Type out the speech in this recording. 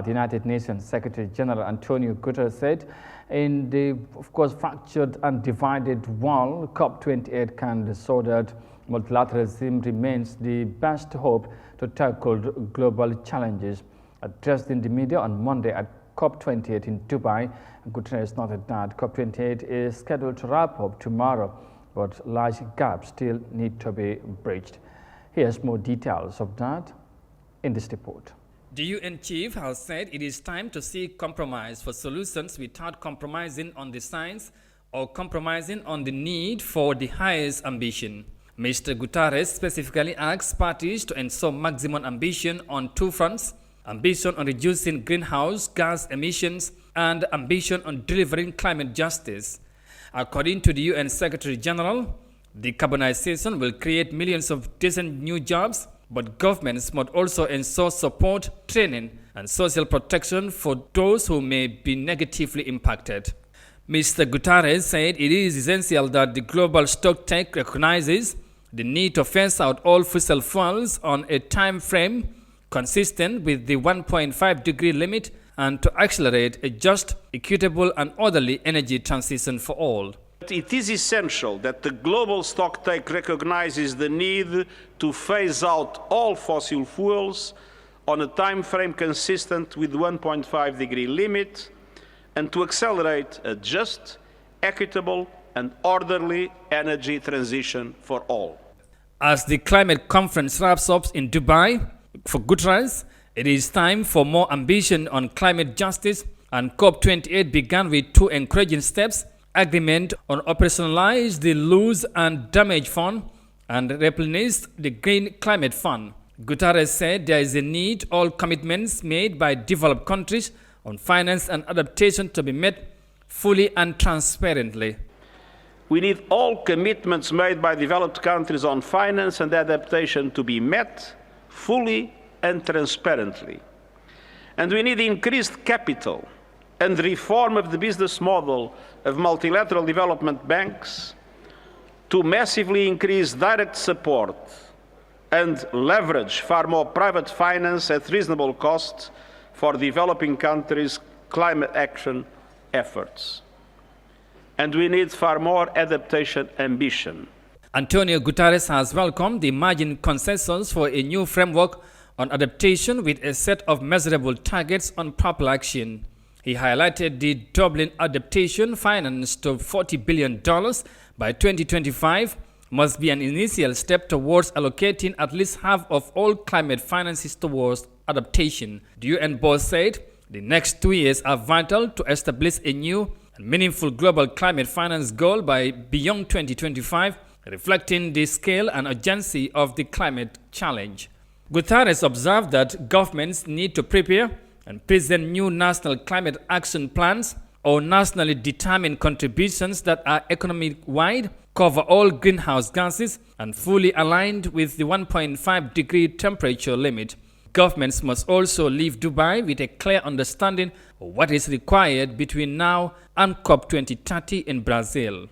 The United Nations Secretary General Antonio Guterres said in the, fractured and divided world, COP28 can show that multilateralism remains the best hope to tackle global challenges. Addressed in the media on Monday at COP28 in Dubai, Guterres noted that COP28 is scheduled to wrap up tomorrow, but large gaps still need to be bridged. Here's more details of that in this report. The UN chief has said it is time to seek compromise for solutions without compromising on the science or compromising on the need for the highest ambition. Mr. Guterres specifically asked parties to ensure maximum ambition on two fronts: ambition on reducing greenhouse gas emissions and ambition on delivering climate justice. According to the UN Secretary General, decarbonization will create millions of decent new jobs, but governments must also ensure support, training, and social protection for those who may be negatively impacted. Mr. Guterres said it is essential that the global stocktake recognizes the need to phase out all fossil fuels on a time frame consistent with the 1.5-degree limit and to accelerate a just, equitable, and orderly energy transition for all. It is essential that the global stocktake recognizes the need to phase out all fossil fuels on a time frame consistent with the 1.5-degree limit and to accelerate a just, equitable, and orderly energy transition for all. As the climate conference wraps up in Dubai, for Guterres, it is time for more ambition on climate justice, and COP28 began with two encouraging steps: agreement on operationalize the Lose and Damage Fund and replenish the Green Climate Fund. Guterres said there is a need all commitments made by developed countries on finance and adaptation to be met fully and transparently. We need all commitments made by developed countries on finance and adaptation to be met fully and transparently. And we need increased capital and reform of the business model of multilateral development banks to massively increase direct support and leverage far more private finance at reasonable cost for developing countries' climate action efforts. And we need far more adaptation ambition. Antonio Guterres has welcomed the emerging consensus for a new framework on adaptation with a set of measurable targets on proper action. He highlighted the doubling adaptation finance to $40 billion by 2025 must be an initial step towards allocating at least half of all climate finances towards adaptation. The UN boss said the next 2 years are vital to establish a new and meaningful global climate finance goal by beyond 2025, reflecting the scale and urgency of the climate challenge. Guterres observed that governments need to prepare and present new national climate action plans or nationally determined contributions that are economic-wide, cover all greenhouse gases, and fully aligned with the 1.5-degree temperature limit. Governments must also leave Dubai with a clear understanding of what is required between now and COP 2030 in Brazil.